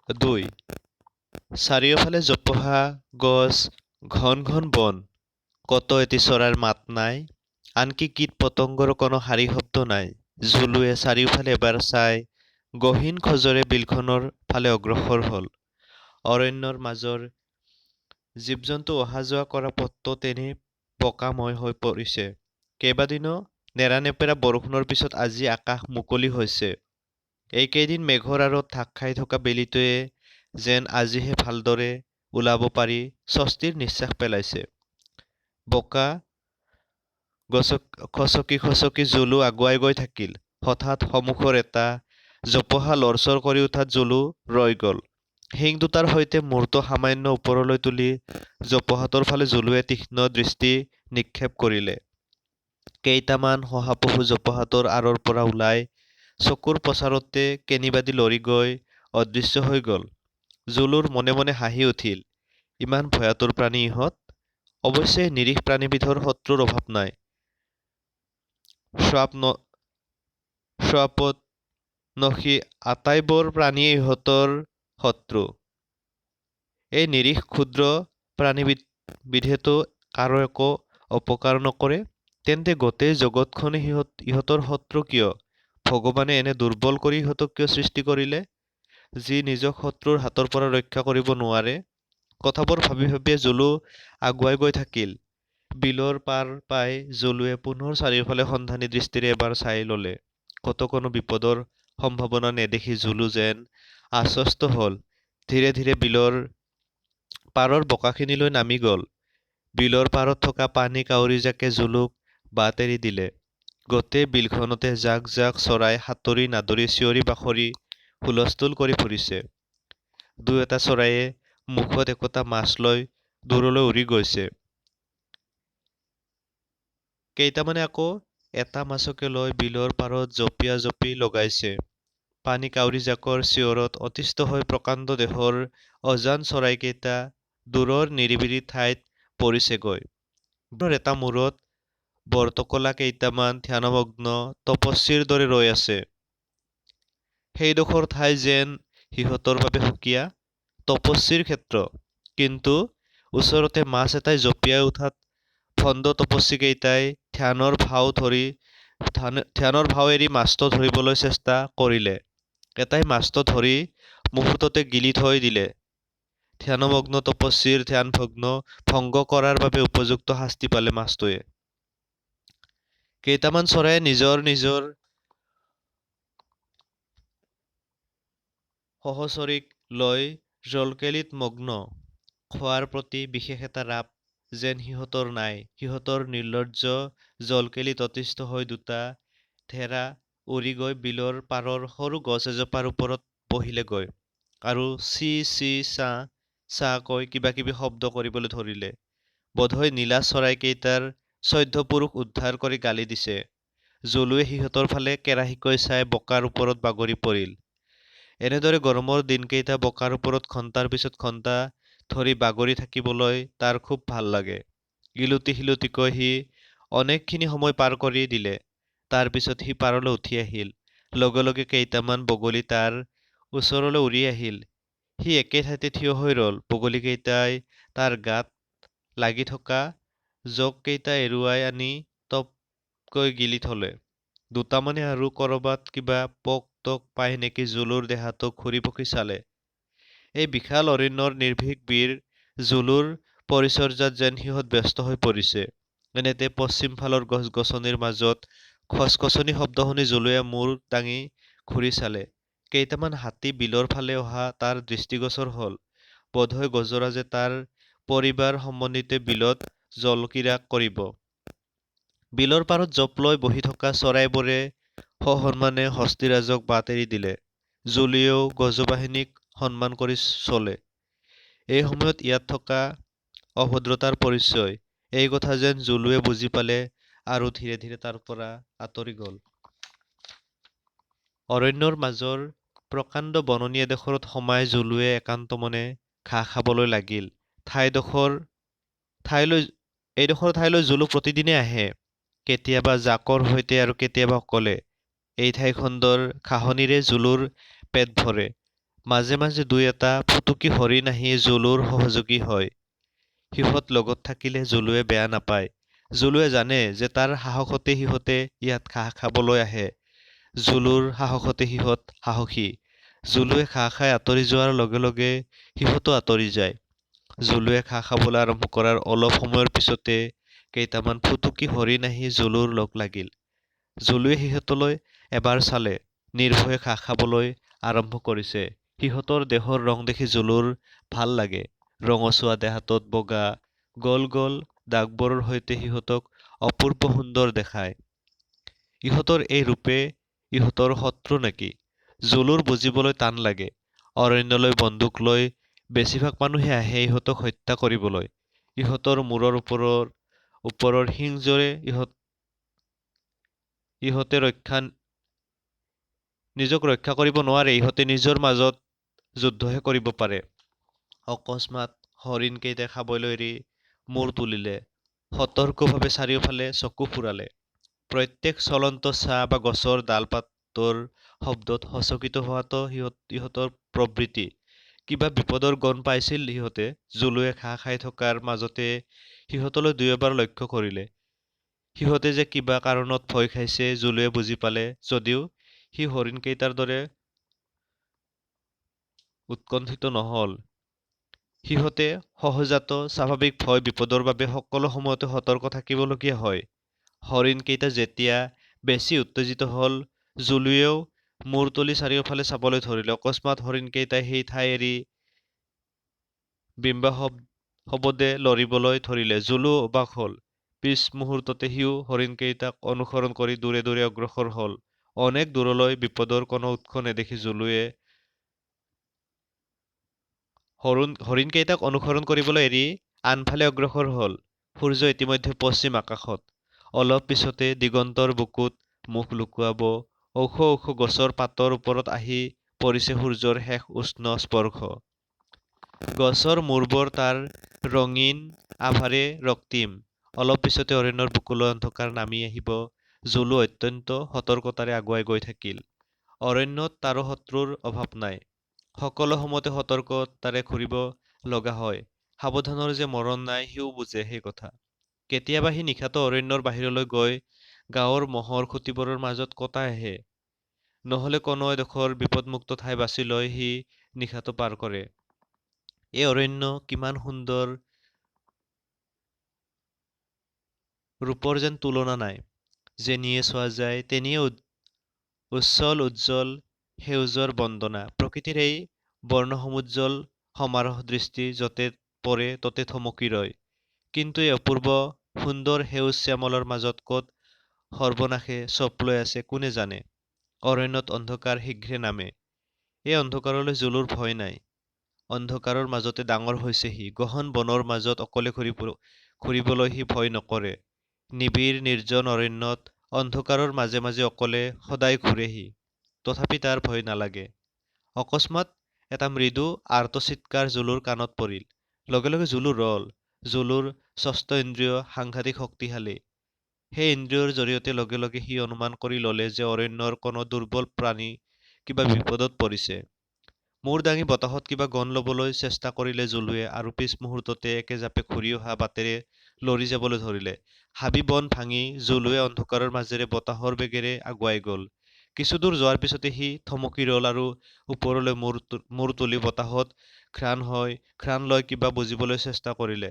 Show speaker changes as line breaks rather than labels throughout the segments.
2. চাৰিওফালে জোপোহা গছ, ঘন ঘন বন, কতো এটি চৰাইৰ মাত নাই, আনকি কীট পতংগৰ কোনো শাৰী শব্দ নাই। জুলুৱে চাৰিওফালে এবাৰ চাই গহীন খোজেৰে বিলখনৰ ফালে অগ্ৰসৰ হ'ল। অৰণ্যৰ মাজৰ জীৱ-জন্তু অহা যোৱা কৰা পথটো তেনেই বোকাময় হৈ পৰিছে। কেইবাদিনো নেৰানেপেৰা বৰষুণৰ পিছত আজি আকাশ মুকলি হৈছে। এইকেইদিন মেঘৰ আঁৰত ঢাক খাই থকা বেলিটোৱে যেন আজিহে ভালদৰে ওলাব পাৰি স্বস্তিৰ নিশ্বাস পেলাইছে। বোকা খচকি খচকি জুলু আগুৱাই গৈ থাকিল। হঠাৎ সন্মুখৰ এটা জোপোহা লৰচৰ কৰি উঠাত জুলু ৰৈ গ'ল। শিং দুটাৰ সৈতে মূৰটো সামান্য ওপৰলৈ তুলি জোপোহাটোৰ ফালে জুলুৱে তীক্ষ্ণ দৃষ্টি নিক্ষেপ কৰিলে। কেইটামান শহাপহু জোপোহাটোৰ আঁৰৰ পৰা ওলাই চকুৰ পচাৰতে কেনিবাদি লৰি গৈ অদৃশ্য হৈ গ'ল। জুলুৰ মনে মনে হাঁহি উঠিল। ইমান ভয়াতুৰ প্ৰাণী ইহঁত। অৱশ্যে নিৰীহ প্ৰাণীবিধৰ শত্ৰুৰ অভাৱ নাই। শ্বাপনখী আটাইবোৰ প্ৰাণীয়ে ইহঁতৰ শত্ৰু। এই নিৰীহ ক্ষুদ্ৰ প্ৰাণীবিধেতো কাৰো একো অপকাৰ নকৰে। তেন্তে গোটেই জগতখনেই ইহঁতৰ শত্ৰু কিয়? ভগৱানে এনে দুৰ্বল কৰি ইহঁতক কিয় সৃষ্টি কৰিলে, যি নিজক শত্ৰুৰ হাতৰ পৰা ৰক্ষা কৰিব নোৱাৰে? কথাবোৰ ভাবি ভাবিয়ে জুলু আগুৱাই গৈ থাকিল। বিলৰ পাৰ পাই জুলুৱে পুনৰ চাৰিওফালে সন্ধানী দৃষ্টিৰে এবাৰ চাই ল'লে। ক'তো কোনো বিপদৰ সম্ভাৱনা নেদেখি জুলু যেন আশ্বস্ত হ'ল। ধীৰে ধীৰে বিলৰ পাৰৰ বোকাখিনিলৈ নামি গ'ল। বিলৰ পাৰত থকা পানী কাউৰীজাকে জুলুক বাট এৰি দিলে। গোটেই বিলখনতে জাক জাক চৰাই সাঁতুৰি নাদৰি চিঞৰি বাখৰি হুলস্থুল কৰি ফুৰিছে। দুই এটা চৰাইয়ে মুখত একোটা মাছ লৈ দূৰলৈ উৰি গৈছে। কেইটামানে আকৌ এটা মাছকে লৈ বিলৰ পাৰত জঁপিয়া জঁপি লগাইছে। পানী কাউৰীজাকৰ চিঞৰত অতিষ্ঠ হৈ প্ৰকাণ্ড দেহৰ অজান চৰাইকেইটা দূৰৰ নিৰিবিলি ঠাইত পৰিছেগৈ। এটা মূৰত বৰটোকোলা কেইটামান ধ্যানমগ্ন তপস্বীৰ দৰে ৰৈ আছে। সেইডোখৰ ঠাই যেন সিহঁতৰ বাবে সুকীয়া, তপস্বীৰ ক্ষেত্ৰ। কিন্তু ওচৰতে মাছ এটাই জঁপিয়াই উঠাত ভণ্ড তপস্বীকেইটাই ধ্যানৰ ভাও এৰি মাছটো ধৰিবলৈ চেষ্টা কৰিলে। এটাই মাছটো ধৰি মুহূৰ্ততে গিলি থৈ দিলে। ধ্যানমগ্ন তপস্বীৰ ধ্যান ভংগ কৰাৰ বাবে উপযুক্ত শাস্তি পালে মাছটোৱে। কেইটামান চৰাইয়ে নিজৰ নিজৰ সহচৰীক লৈ জলকেলিত মগ্ন। খোৱাৰ প্ৰতি বিশেষ এটা ৰাপ যেন সিহঁতৰ নাই। সিহঁতৰ নিৰ্লজ্জ জলকেলিত অতিষ্ঠ হৈ দুটা ঢেঁড়া উৰি গৈ বিলৰ পাৰৰ সৰু গছ এজোপাৰ ওপৰত বহিলেগৈ আৰু চি চি চাঁ কৈ কিবাকিবি শব্দ কৰিবলৈ ধৰিলে। বোধহয় নীলা চৰাইকেইটাৰ 14 পুৰুষ উদ্ধাৰ কৰি গালি দিছে। জুলুৱে সিহঁতৰ ফালে কেৰাহীকৈ চাই বোকাৰ ওপৰত বাগৰি পৰিল। এনেদৰে গৰমৰ দিনকেইটা বোকাৰ ওপৰত ঘণ্টাৰ পিছত ঘণ্টা ধৰি বাগৰি থাকিবলৈ তাৰ খুব ভাল লাগে। ইলুটি শিলুটিকৈ সি অনেকখিনি সময় পাৰ কৰি দিলে। তাৰ পিছত সি পাৰলৈ উঠি আহিল। লগে লগে কেইটামান বগলী তাৰ ওচৰলৈ উৰি আহিল। সি একে ঠাইতে থিয় হৈ ৰ'ল। বগলীকেইটাই তাৰ গাত লাগি থকা জোককেইটা এৰুৱাই আনি টপকৈ গিলি থলে। দুটামানে আৰু কৰবাত কিবা পোক তোক পায় নেকি জুলুৰ দেহাটো ঘূৰি পকি চালে। এই বিশাল অৰণ্যৰ নিৰ্ভীক বীৰ জুলুৰ পৰিচৰ্যাত যেন সিহঁত ব্যস্ত হৈ পৰিছে। এনেতে পশ্চিম ফালৰ গছ-গছনিৰ মাজত খচখচনি শব্দ শুনি জুলুৱে মূৰ দাঙি ঘূৰি চালে। কেইটামান হাতী বিলৰ ফালে অহা তাৰ দৃষ্টিগোচৰ হ'ল। বোধহয় গজৰাজে তাৰ পৰিবাৰ সম্বন্ধীতে বিলত জলক্ৰীড়া কৰিব। বিলৰ পাৰত জঁপ লৈ বহি থকা চৰাইবোৰে সসন্মানে হস্তীৰাজক বাট এৰি দিলে। জুলুৱেও গজবাহিনীক সন্মান কৰি চলে। এই সময়ত ইয়াত থকা অভদ্ৰতাৰ পৰিচয়। এই কথা যেন জুলুৱে বুজি পালে আৰু ধীৰে ধীৰে তাৰ পৰা আঁতৰি গ'ল। অৰণ্যৰ মাজৰ প্ৰকাণ্ড বননি এডোখৰত সোমাই জুলুৱে একান্তমনে ঘাঁহ খাবলৈ লাগিল। এইডোখৰ ঠাইলৈ জুলু প্ৰতিদিনে আহে, কেতিয়াবা জাকৰ সৈতে আৰু কেতিয়াবা অকলে। এই ঠাইখনৰ ঘাঁহনিৰে জুলুৰ পেট ভৰে। মাজে মাজে দুই এটা ফুটুকী হৰিণ আহি জুলুৰ সহযোগী হয়। সিহঁত লগত থাকিলে জুলুৱে বেয়া নাপায়। জুলুৱে জানে যে তাৰ সাহসতে সিহঁতে ইয়াত ঘাঁহ খাবলৈ আহে। জুলুৰ সাহসতে সিহঁত সাহসী। জুলুৱে ঘাঁহ খাই আঁতৰি যোৱাৰ লগে লগে সিহঁতো আঁতৰি যায়। জুলুৱে ঘাঁহ খাবলৈ আৰম্ভ কৰাৰ অলপ সময়ৰ পিছতে কেইটামান ফুটুকী হৰিণ আহি জুলুৰ লগ লাগিল। জুলুৱে সিহঁতলৈ এবাৰ চালে, নিৰ্ভয়ে ঘাঁহ খাবলৈ আৰম্ভ কৰিছে। সিহঁতৰ দেহৰ ৰং দেখি জুলুৰ ভাল লাগে। ৰঙচুৱা দেহাটোত বগা, গল গল দাগবোৰৰ সৈতে সিহঁতক অপূৰ্ব সুন্দৰ দেখায়। ইহঁতৰ এই ৰূপে ইহঁতৰ শত্ৰু নেকি? জুলুৰ বুজিবলৈ টান লাগে। অৰণ্যলৈ বন্দুক লৈ বেছিভাগ মানুহে আহে ইহঁতক হত্যা কৰিবলৈ। ইহঁতৰ মূৰৰ ওপৰৰ শিংযোৰে ইহঁতে নিজক ৰক্ষা কৰিব নোৱাৰে। ইহঁতে নিজৰ মাজত যুদ্ধহে কৰিব পাৰে। অকস্মাত হৰিণকেইটাই খাবলৈ এৰি মূৰ তুলিলে। সতৰ্কভাৱে চাৰিওফালে চকু ফুৰালে। প্ৰত্যেক চলন্ত ছাঁ বা গছৰ ডাল-পাতৰ শব্দত সচকিত হোৱাটো ইহঁতৰ প্ৰবৃত্তি। কিবা বিপদৰ গন্ধ পাইছিল সিহঁতে। জুলুৱে ঘাঁহ খাই থকাৰ মাজতে সিহঁতলৈ দুই এবাৰ লক্ষ্য কৰিলে। সিহঁতে যে কিবা কাৰণত ভয় খাইছে জুলুৱে বুজি পালে, যদিও সি হৰিণকেইটাৰ দৰে উৎকণ্ঠিত নহল। সিহঁতে সহজাত স্বাভাৱিক ভয় বিপদৰ বাবে সকলো সময়তে সতৰ্ক থাকিবলগীয়া হয়। হৰিণকেইটা যেতিয়া বেছি উত্তেজিত হল, জুলুৱেও মূৰ তুলি চাৰিওফালে চাবলৈ ধৰিলে। অকস্মাত হৰিণকেইটাই সেই ঠাই এৰি শবদে লৰিবলৈ ধৰিলে। জুলু অবাক হল। পিছ মুহূৰ্ততে সিও হৰিণকেইটাক অনুসৰণ কৰি দূৰে দূৰে অগ্ৰসৰ হল। অনেক দূৰলৈ বিপদৰ কোনো উৎস নেদেখি জুলুৱে হৰিণকেইটাক অনুসৰণ কৰিবলৈ এৰি আনফালে অগ্ৰসৰ হল। সূৰ্য ইতিমধ্যে পশ্চিম আকাশত। অলপ পিছতে দিগন্তৰ বুকুত মুখ লুকুৱাব। ওখ ওখ গছৰ পাতৰ ওপৰত আহি পৰিছে সূৰ্যৰ শেষ উষ্ণ স্পৰ্শ। গছৰ মূৰবোৰ তাৰ ৰঙীন আভাৰে ৰক্তিম। অলপ পিছতে অৰণ্যৰ বুকুলৈ অন্ধকাৰ নামি আহিব। জুলু অত্যন্ত সতৰ্কতাৰে আগুৱাই গৈ থাকিল। অৰণ্যত তাৰো শত্ৰুৰ অভাৱ নাই। সকলো সময়তে সতৰ্কতাৰে ঘূৰিব লগা হয়। সাৱধানৰ যে মৰণ নাই সিও বুজে সেই কথা। কেতিয়াবা সি নিশাটো অৰণ্যৰ বাহিৰলৈ গৈ গাঁৱৰ মহৰ খুঁটিবোৰৰ মাজত কটাই আহে। নহলে কোনো এডোখৰ বিপদমুক্ত ঠাই বাছি লৈ সি নিশাটো পাৰ কৰে। এই অৰণ্য কিমান সুন্দৰ, ৰূপৰ যেন তুলনা নাই। যেনিয়ে চোৱা যায় তেনিয়ে উচ্ছল উজ্জ্বল সেউজৰ বন্দনা। প্ৰকৃতিৰ এই বৰ্ণসমুজ্জ্বল সমাৰোহ দৃষ্টি য'তে পৰে ততে থমকি ৰয়। কিন্তু এই অপূৰ্ব সুন্দৰ সেউজ শ্যামলৰ মাজত ক'ত সৰ্বনাশে চপ লৈ আছে কোনে জানে। অৰণ্যত অন্ধকাৰ শীঘ্ৰে নামে। এই অন্ধকাৰলৈ জুলুৰ ভয় নাই। অন্ধকাৰৰ মাজতে ডাঙৰ হৈছে সি। গহন বনৰ মাজত অকলে ঘূৰিবলৈ সি ভয় নকৰে। নিবিড় নিৰ্জন অৰণ্যত অন্ধকাৰৰ মাজে মাজে অকলে সদায় ঘূৰে সি। তথাপি তাৰ ভয় নালাগে। অকস্মাত এটা মৃদু আৰ্তচিৎকাৰ জুলুৰ কাণত পৰিল। লগে লগে জুলু ৰল। জুলুৰ ষষ্ঠ ইন্দ্ৰিয় সাংঘাতিক শক্তিশালী। সেই ইন্দ্ৰিয়ৰ জৰিয়তে লগে লগে সি অনুমান কৰি ললে যে অৰণ্যৰ কোনো দুৰ্বল প্ৰাণী কিবা বিপদত পৰিছে। মূৰ দাঙি বতাহত কিবা গন লবলৈ চেষ্টা কৰিলে জুলুৱে, আৰু পিছ মুহূৰ্ততে একেজাপে ঘূৰি অহা বাটেৰে লৰি যাবলৈ ধৰিলে। হাবি বন ভাঙি জুলুৱে অন্ধকাৰৰ মাজেৰে বতাহৰ বেগেৰে আগুৱাই গল। কিছুদূৰ যোৱাৰ পিছতে সি থমকি ৰল আৰু ওপৰলৈ মূৰ তুলি বতাহত ঘ্ৰাণ লৈ কিবা বুজিবলৈ চেষ্টা কৰিলে।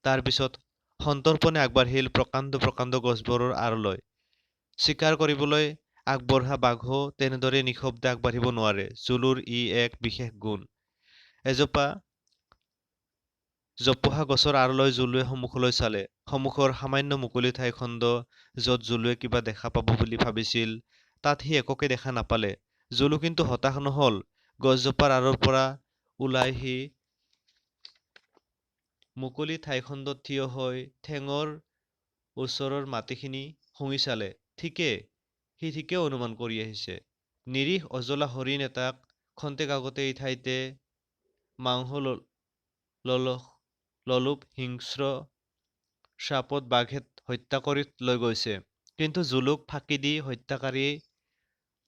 তাৰ পিছত সন্তৰ্পণে আগবাঢ়িল প্ৰকাণ্ড প্ৰকাণ্ড গছবোৰৰ আঁৰলৈ। চিকাৰ কৰিবলৈ আগবঢ়া বাঘো তেনেদৰে নিশব্দে আগবাঢ়িব নোৱাৰে। জুলুৰ ই এক বিশেষ গুণ। এজোপা জোপোহা গছৰ আঁৰলৈ জুলুৱে সন্মুখলৈ চালে। সন্মুখৰ সামান্য মুকলি ঠাইখণ্ড য'ত জুলুৱে কিবা দেখা পাব বুলি ভাবিছিল, তাত সি একোকে দেখা নাপালে। জুলু কিন্তু হতাশ নহল। গছজোপাৰ আঁৰৰ পৰা ওলাই সি মুকলি ঠাইখণ্ডত থিয় হৈ ঠেঙৰ ওচৰৰ মাটিখিনি শুঙি চালে। সি ঠিকেই অনুমান কৰি আহিছে। নিৰীহ অজলা হৰিণ এটাক খন্তেক আগতে এই ঠাইতে মাংস ললোপ হিংস্ৰ শ্বাপত বাঘে হত্যা কৰি লৈ গৈছে। কিন্তু জুলুক ফাঁকি দি হত্যাকাৰী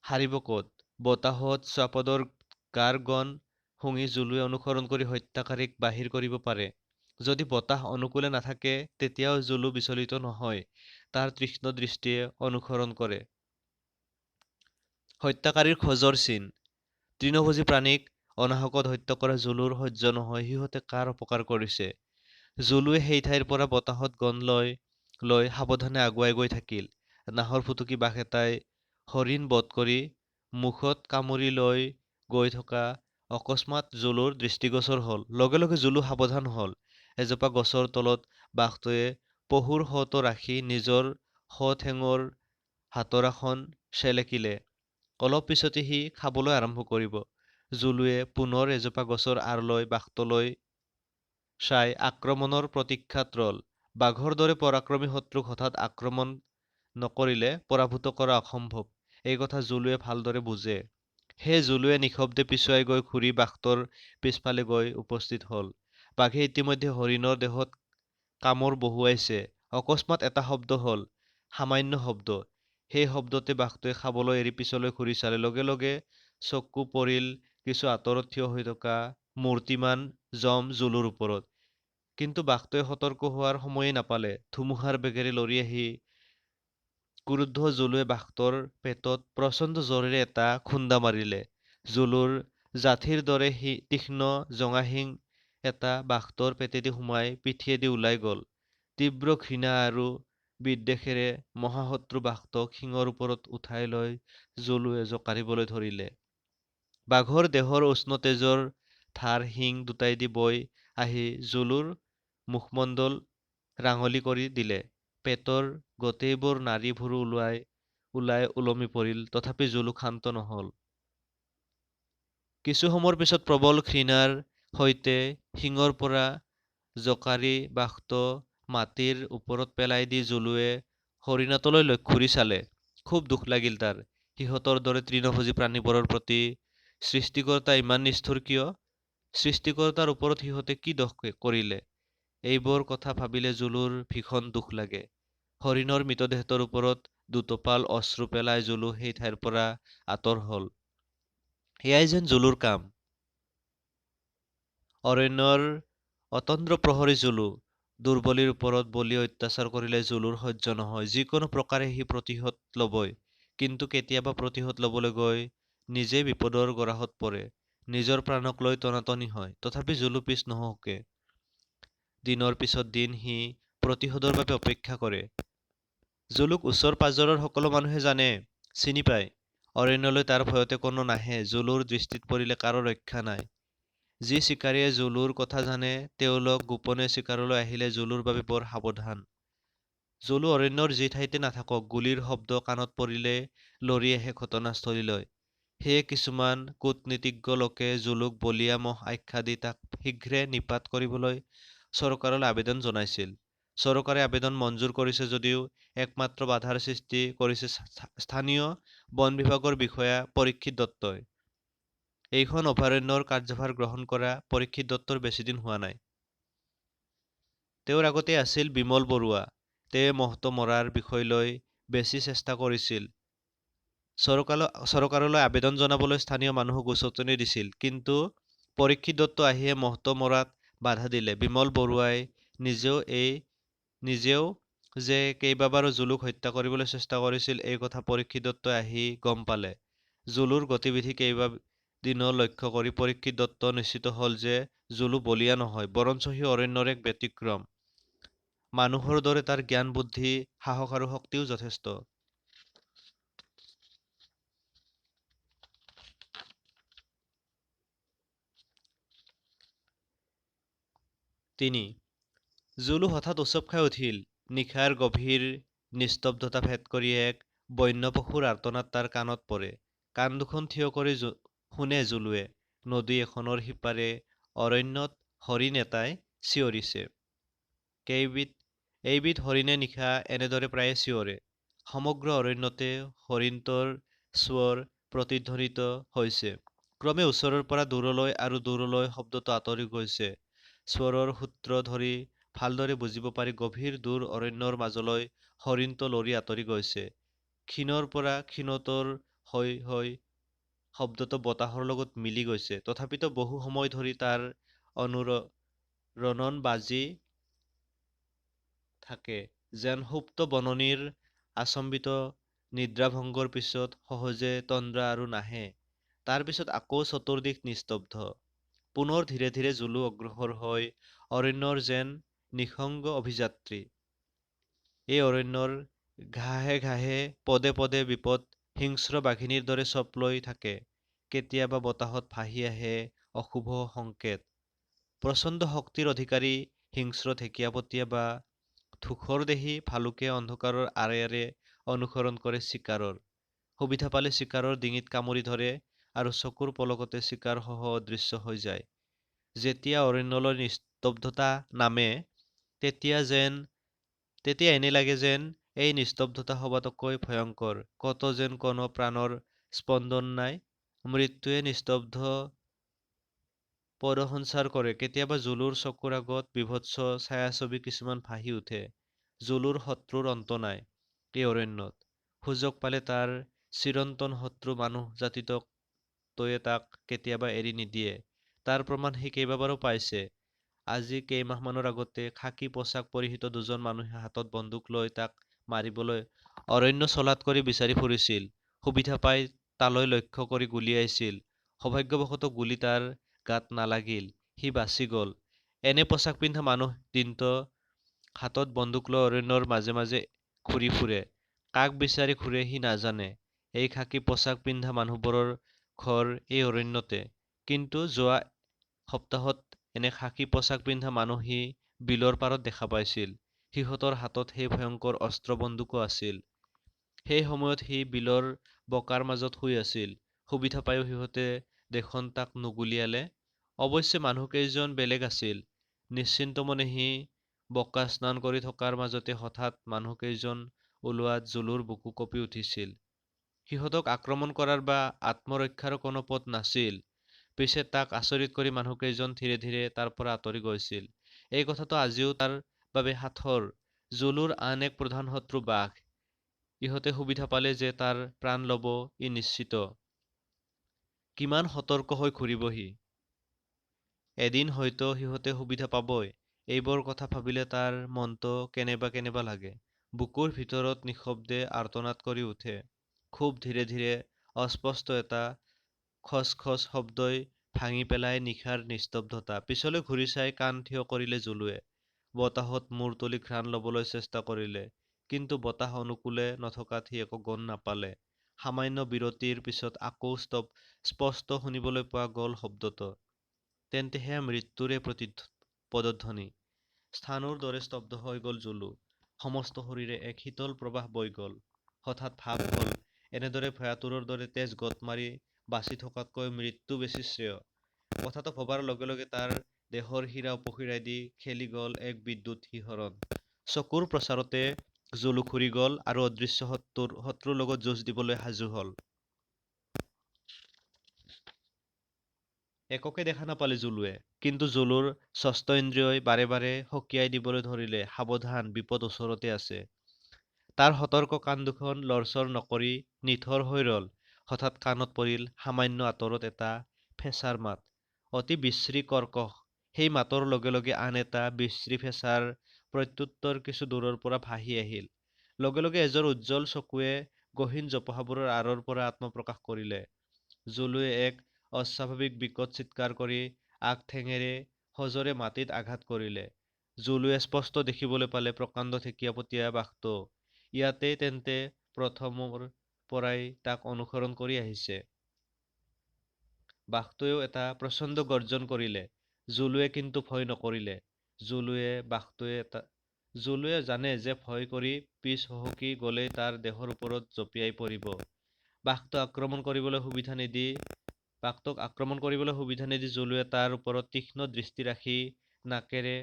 হাৰিব ক'ত? বতাহত শ্বাপদৰ গাৰ গন শুঙি জুলুৱে অনুসৰণ কৰি হত্যাকাৰীক বাহিৰ কৰিব পাৰে। যদি বতাহ অনুকূলে নাথাকে তেতিয়াও জুলু বিচলিত নহয়, তাৰ তীক্ষ্ণ দৃষ্টিয়ে অনুসৰণ কৰে। হত্যাকাৰীৰ খোজৰ চিন। তৃণভোজী প্ৰাণীক অনাহকত হত্যা কৰা জুলুৰ সহ্য নহয়। সিহঁতে কাৰ অপকাৰ কৰিছে? জুলুৱে সেই ঠাইৰ পৰা বতাহত গন্ধ লৈ সাৱধানে আগুৱাই গৈ থাকিল। নাহৰ ফুটুকী বাঘ এটাই হৰিণ বধ কৰি মুখত কামুৰি লৈ গৈ থকা অকস্মাত জুলুৰ দৃষ্টিগোচৰ হ'ল। লগে লগে জুলু সাৱধান হ'ল। এজোপা গছৰ তলত বাঘটোৱে পহুৰ শটো ৰাখি নিজৰ ঠেঙৰ হাতোৰাখন চেলেকিলে। অলপ পিছতে সি খাবলৈ আৰম্ভ কৰিব। জুলুৱে পুনৰ এজোপা গছৰ আঁৰ লৈ বাঘটোলৈ চাই আক্ৰমণৰ প্ৰতীক্ষাত ৰল। বাঘৰ দৰে পৰাক্ৰমী শত্ৰুক হঠাৎ আক্ৰমণ নকৰিলে পৰাভূত কৰা অসম্ভৱ। এই কথা জুলুৱে ভালদৰে বুজে। সেয়ে জুলুৱে নিশব্দে পিছুৱাই গৈ ঘূৰি বাঘটোৰ পিছফালে গৈ উপস্থিত হ'ল। বাঘে ইতিমধ্যে হৰিণৰ দেহত কামোৰ বহুৱাইছে। অকস্মাত এটা শব্দ হ'ল, সামান্য শব্দ। সেই শব্দতে বাঘটোৱে খাবলৈ এৰি পিছলৈ ঘূৰি চালে। লগে লগে চকু পৰিল কিছু আঁতৰত থিয় হৈ থকা মূৰ্তিমান যম জুলুৰ ওপৰত। কিন্তু বাঘটোৱে সতৰ্ক হোৱাৰ সময়েই নাপালে। ধুমুহাৰ বেগেৰে লৰি আহি ক্ৰুদ্ধ জুলুৱে বাঘটোৰ পেটত প্ৰচণ্ড জোৰেৰে এটা খুন্দা মাৰিলে। জুলুৰ যাঠীৰ দৰে তীক্ষ্ণ জঙা শিং এটা বাঘটোৰ পেটেদি সোমাই পিঠিয়েদি ওলাই গ'ল। তীব্ৰ ঘৃণা আৰু বিদ্বেষেৰে মহাশত্ৰু বাঘটোক শিঙৰ ওপৰত উঠাই লৈ জুলুৱে জোকাৰিবলৈ ধৰিলে। বাঘৰ দেহৰ উষ্ণ তেজৰ ধাৰ শিং দুটাইদি বৈ আহি জুলুৰ মুখমণ্ডল ৰাঙলী কৰি দিলে। পেটৰ গোটেইবোৰ নাড়ী-ভুৰু ওলাই ওলমি পৰিল। তথাপি জুলু ক্ষান্ত নহ'ল। কিছু সময়ৰ পিছত প্ৰবল ঘৃণাৰ সৈতে শিঙৰ পৰা জোকাৰি বাঘটো মাটিৰ ওপৰত পেলাই দি জুলুৱে হৰিণাটোলৈ ঘূৰি চালে। খুব দুখ লাগিল তাৰ। সিহঁতৰ দৰে তৃণভোজী প্ৰাণীবোৰৰ প্ৰতি সৃষ্টিকৰ্তা ইমান নিষ্ঠুৰ কিয়? সৃষ্টিকৰ্তাৰ ওপৰত সিহঁতে কি দোষ কৰিলে? এইবোৰ কথা ভাবিলে জুলুৰ ভীষণ দুখ লাগে। হৰিণৰ মৃতদেহটোৰ ওপৰত দুটোপাল অশ্ৰু পেলাই জুলু সেই ঠাইৰ পৰা আঁতৰ হ'ল। এয়াই যেন জুলুৰ কাম। অৰণ্যৰ অতন্দ্ৰ প্ৰহৰী জুলু। দুৰ্বলীৰ ওপৰত বলিয়ে অত্যাচাৰ কৰিলে জুলুৰ সহ্য নহয়। যিকোনো প্ৰকাৰে সি প্ৰতিশোধ ল'বই। কিন্তু কেতিয়াবা প্ৰতিশোধ ল'বলৈ গৈ নিজেই বিপদৰ গৰাহত পৰে। নিজৰ প্ৰাণক লৈ টনাটনি হয়। তথাপি জুলু পিছ নুহুকে। দিনৰ পিছত দিন সি প্ৰতিশোধৰ বাবে অপেক্ষা কৰে। জুলুক ওচৰ-পাঁজৰৰ সকলো মানুহে জানে, চিনি পায়। অৰণ্যলৈ তাৰ ভয়তে কোনো নাহে। জুলুৰ দৃষ্টিত পৰিলে কাৰো ৰক্ষা নাই। যি চিকাৰীয়ে জুলুৰ কথা জানে, তেওঁলোক গোপনে চিকাৰলৈ আহিলে জুলুৰ বাবে বৰ সাৱধান। জুলু অৰণ্যৰ যি ঠাইতে নাথাকক, গুলীৰ শব্দ কাণত পৰিলে লৰি আহে ঘটনাস্থলীলৈ। সেয়ে কিছুমান কূটনীতিজ্ঞ লোকে জুলুক বলিয়া মহ আখ্যা দি তাক শীঘ্ৰে নিপাত কৰিবলৈ চৰকাৰলৈ আবেদন জনাইছিল। চৰকাৰে আবেদন মঞ্জুৰ কৰিছে যদিও একমাত্ৰ বাধাৰ সৃষ্টি কৰিছে স্থানীয় বন বিভাগৰ বিষয়া পৰীক্ষিত দত্তই। এইখন অভয়াৰণ্যৰ কাৰ্যভাৰ গ্ৰহণ কৰা পৰীক্ষিত দত্তৰ বেছিদিন হোৱা নাই। তেওঁৰ আগতে আছিল বিমল বৰুৱা। তেওঁ মহটো মৰাৰ বিষয় লৈ বেছি চেষ্টা কৰিছিল। চৰকাৰলৈ আবেদন জনাবলৈ স্থানীয় মানুহক উচটনি দিছিল। কিন্তু পৰীক্ষিত দত্ত আহিয়ে মহটো মৰাত বাধা দিলে। বিমল বৰুৱাই নিজেও যে কেইবাবাৰো জুলুক হত্যা কৰিবলৈ চেষ্টা কৰিছিল, এই কথা পৰীক্ষিত দত্তই আহি গম পালে। জুলুৰ গতিবিধি কেইবাদিনো লক্ষ্য কৰি পৰীক্ষিত দত্ত নিশ্চিত হ'ল যে জুলু বলিয়া নহয়, বৰঞ্চ সি অৰণ্যৰ এক ব্যতিক্ৰম। মানুহৰ দৰে তাৰ জ্ঞান বুদ্ধি, সাহস আৰু শক্তিও যথেষ্ট। ৩. জুলু হঠাৎ উচপ খাই উঠিল। নিশাৰ গভীৰ নিস্তব্ধতা ভেদ কৰি এক বন্য পশুৰ আৰ্তনাদ তাৰ কাণত পৰে। কাণ দুখন থিয় কৰি শুনে জুলুৱে। নদী এখনৰ সিপাৰে অৰণ্যত হৰিণ এটাই চিঞৰিছে। এইবিধ হৰিণে নিশা এনেদৰে প্ৰায়ে চিঞৰে। সমগ্ৰ অৰণ্যতে হৰিণটোৰ স্বৰ প্ৰতিধ্বনিত হৈছে। ক্ৰমে ওচৰৰ পৰা দূৰলৈ আৰু দূৰলৈ শব্দটো আঁতৰি গৈছে। স্বৰৰ সূত্ৰ ধৰি ভালদৰে বুজিব পাৰি গভীৰ দূৰ অৰণ্যৰ মাজলৈ হৰিণটো লৰি আঁতৰি গৈছে। ক্ষীণৰ পৰা ক্ষীণতৰ হৈ শব্দটো বতাহৰ লগত মিলি গৈছে। তথাপিতো বহু সময় ধৰি তাৰ অনুৰণন বাজি থাকে, যেন সুপ্ত বননিৰ আচম্বিত নিদ্ৰাভংগৰ পিছত সহজে তন্দ্ৰা আৰু নাহে। তাৰ পিছত আকৌ চতুৰ্দিশ নিস্তব্ধ। পুনৰ ধীৰে ধীৰে জুলু অগ্ৰসৰ হৈ অৰণ্যৰ যেন নিসংগ অভিযাত্ৰী। এই অৰণ্যৰ ঘাঁহে ঘাঁহে পদে পদে বিপদ হিংস্ৰ বাঘিনীৰ দৰে চপ লৈ থাকে। কেতিয়াবা বতাহত ভাহি আহে অশুভ সংকেত। প্ৰচণ্ড শক্তিৰ অধিকাৰী হিংস্ৰ ঢেকীয়াপতীয়া বা ধূসৰদেহী ভালুকে অন্ধকাৰৰ আঁৰে আঁৰে অনুসৰণ কৰে চিকাৰৰ। সুবিধা পালে চিকাৰৰ ডিঙিত কামুৰি ধৰে আৰু চকুৰ পলকতে চিকাৰসহ অদৃশ্য হৈ যায়। যেতিয়া অৰণ্যলৈ নিস্তব্ধতা নামে, তেতিয়া যেন তেতিয়া এনে লাগে যেন এই নিস্তব্ধতা সবাতোকৈ ভয়ংকৰ। কত যেন কোনো প্ৰাণৰ স্পন্দন নাই। মৃত্যুৱে নিস্তব্ধ পদসঞ্চাৰ কৰে। কেতিয়াবা জুলুৰ চকুৰ আগত বিভৎস ছায়াছবি কিছুমান ভাহি উঠে। জুলুৰ শত্ৰুৰ অন্ত নাই এই অৰণ্যত। সুযোগ পালে তাৰ চিৰন্তন শত্ৰু মানুহ জাতিটোৱে তাক কেতিয়াবা এৰি নিদিয়ে। তাৰ প্ৰমাণ সি কেইবাবাৰো পাইছে। আজি কেইমাহমানৰ আগতে খাকী পোছাক পৰিহিত দুজন মানুহে হাতত বন্দুক লৈ তাক মাৰিবলৈ অৰণ্য চলাথ কৰি বিচাৰি ফুৰিছিল। সুবিধা পাই তালৈ লক্ষ্য কৰি গুলীয়াইছিল। সৌভাগ্যবশতঃ গুলী তাৰ গাত নালাগিল। সি বাচি গল। এনে পোছাক পিন্ধা মানুহ দিনটো হাতত বন্দুক লৈ অৰণ্যৰ মাজে মাজে ঘূৰি ফুৰে। কাক বিচাৰি ঘূৰে সি নাজানে। এই খাকী পোছাক পিন্ধা মানুহবোৰৰ ঘৰ এই অৰণ্যতে। কিন্তু যোৱা সপ্তাহত এনে খাকী পোছাক পিন্ধা মানুহ সি বিলৰ পাৰত দেখা পাইছিল। সিহঁতৰ হাতত সেই ভয়ংকৰ অস্ত্ৰ বন্দুকো আছিল। সেই সময়ত সি বিলৰ বোকাৰ মাজত শুই আছিল। সুবিধা পায়ো সিহঁতে দেখোন তাক নুগুলিয়ালে। অৱশ্যে মানুহকেইজন বেলেগ আছিল। নিশ্চিন্তমনে সি বোকা স্নান কৰি থকাৰ মাজতে হঠাৎ মানুহকেইজন ওলোৱাত জুলুৰ বুকু কঁপি উঠিছিল। সিহঁতক আক্ৰমণ কৰাৰ বা আত্মৰক্ষাৰো কোনো পথ নাছিল। পিছে তাক আচৰিত কৰি মানুহকেইজন ধীৰে ধীৰে তাৰ পৰা আঁতৰি গৈছিল। এই কথাটো আজিও তাৰ বাবে সাঁথৰ। জুলুৰ আন এক প্ৰধান শত্ৰু বাঘ। ইহঁতে সুবিধা পালে যে তাৰ প্ৰাণ লব ই নিশ্চিত। কিমান সতৰ্ক হৈ ঘূৰিব সি। এদিন হয়তো সিহঁতে সুবিধা পাবই। এইবোৰ কথা ভাবিলে তাৰ মনটো কেনেবা কেনেবা লাগে। বুকুৰ ভিতৰত নিঃশব্দে আৰ্তনাদ কৰি উঠে। খুব ধীৰে ধীৰে অস্পষ্ট এটা খচ খচ শব্দই ভাঙি পেলাই নিশাৰ নিস্তব্ধতা। পিছলৈ ঘূৰি চাই কাণ থিয় কৰিলে জুলুৱে। বতাহত মূৰ তুলি ঘ্ৰাণ লবলৈ চেষ্টা কৰিলে। কিন্তু বতাহ অনুকূলে নথকাত সি একো গম নাপালে। সামান্য বিৰতিৰ পিছত আকৌ স্পষ্ট শুনিবলৈ পোৱা গল শব্দটো। তেন্তে সেয়া মৃত্যুৰে পদধ্বনি। স্থাণুৰ দৰে স্তব্ধ হৈ গল জুলু। সমস্ত শৰীৰে এক শীতল প্ৰবাহ বৈ গল। হঠাৎ ভাৱ হল, এনেদৰে ভয়াতুৰৰ দৰে তেজ গোট মাৰি বাচি থকাতকৈ মৃত্যু বেছি শ্ৰেয়। কথাটো ভবাৰ লগে লগে তাৰ দেহৰ শিৰা উপশিৰাইদি খেলি গল এক বিদ্যুৎ শিহৰণ। চকুৰ প্ৰচাৰতে জুলু ঘূৰি গল আৰু অদৃশ্য শত্ৰুৰ লগত যুঁজ দিবলৈ সাজু হল। একোকে দেখা নাপালে জুলুৱে। কিন্তু জুলুৰ ষষ্ঠ ইন্দ্ৰিয়ই বাৰে বাৰে সকীয়াই দিবলৈ ধৰিলে, সাৱধান, বিপদ ওচৰতে আছে। তাৰ সতৰ্ক কাণ দুখন লৰচৰ নকৰি নিথৰ হৈ ৰল। হঠাৎ কাণত পৰিল সামান্য আঁতৰত এটা ফেঁচাৰ মাত। অতি বিশ্ৰী কৰ্কশ। সেই মাতৰ লগে লগে আন এটা বিশ্ৰী ফেঁচাৰ প্ৰত্যুত্তৰ কিছু দূৰৰ পৰা ভাহি আহিল। লগে লগে এযোৰ উজ্জ্বল চকুৱে গহীন জোপোহাবোৰৰ আঁৰৰ পৰা আত্মপ্ৰকাশ কৰিলে। জুলুৱে এক অস্বাভাৱিক বিকট চিৎকাৰ কৰি আগ ঠেঙেৰে সজোৰে মাটিত আঘাত কৰিলে। জুলুৱে স্পষ্ট দেখিবলৈ পালে প্ৰকাণ্ড ঢেকীয়াপতীয়া বাঘটো ইয়াতেই তেন্তে প্ৰথমৰ পৰাই তাক অনুসৰণ কৰি আহিছে। বাঘটোৱেও এটা প্ৰচণ্ড গৰ্জন কৰিলে। জুলুৱে কিন্তু ভয় নকৰিলে। জুলুৱে জানে যে ভয় কৰি পিছ হুহুকি গলেই তাৰ দেহৰ ওপৰত জঁপিয়াই পৰিব। বাঘটোক আক্ৰমণ কৰিবলৈ সুবিধা নিদি জুলুৱে তাৰ ওপৰত তীক্ষ্ণ দৃষ্টি ৰাখি নাকেৰে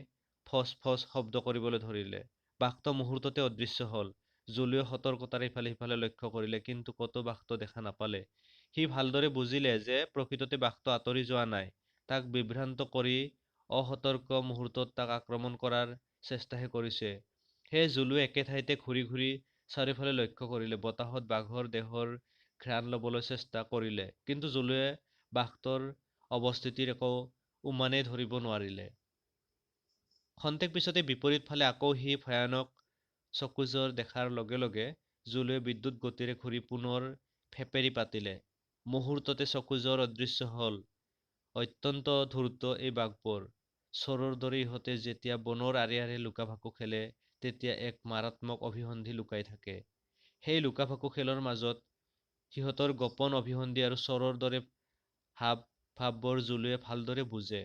ফচ ফচ শব্দ কৰিবলৈ ধৰিলে। বাঘটো মুহূৰ্ততে অদৃশ্য হল। জুলুৱে সতৰ্কতাৰে ইফালে সিফালে লক্ষ্য কৰিলে, কিন্তু কতো বাঘটো দেখা নাপালে। সি ভালদৰে বুজিলে যে প্ৰকৃততে বাঘটো আঁতৰি যোৱা নাই। তাক বিভ্ৰান্ত কৰি অসতৰ্ক মুহূৰ্তত তাক আক্ৰমণ কৰাৰ চেষ্টাহে কৰিছে। সেয়ে জুলুৱে একে ঠাইতে ঘূৰি ঘূৰি চাৰিওফালে লক্ষ্য কৰিলে। বতাহত বাঘৰ দেহৰ ঘ্ৰাণ ল'বলৈ চেষ্টা কৰিলে, কিন্তু জুলুৱে বাঘটোৰ অৱস্থিতিৰ একো উমানেই ধৰিব নোৱাৰিলে। খন্তেক পিছতে বিপৰীত ফালে আকৌ সেই ভয়ানক চকুযোৰ দেখাৰ লগে লগে জুলুৱে বিদ্যুৎ গতিৰে ঘূৰি পুনৰ ফেপেৰি পাতিলে। মুহূৰ্ততে চকুযোৰ অদৃশ্য হ'ল। অত্যন্ত ধূৰ্ত এই বাঘবোৰ। চোৰৰ দৰে ইহঁতে যেতিয়া বনৰ আঁৰে আঁৰে লুকা-ভাকু খেলে, তেতিয়া এক মাৰাত্মক অভিসন্ধি লুকাই থাকে। সেই লুকা-ভাকু খেলৰ মাজত সিহঁতৰ গোপন অভিসন্ধি আৰু চোৰৰ দৰে ভাৱবোৰ জুলুৱে ভালদৰে বুজে।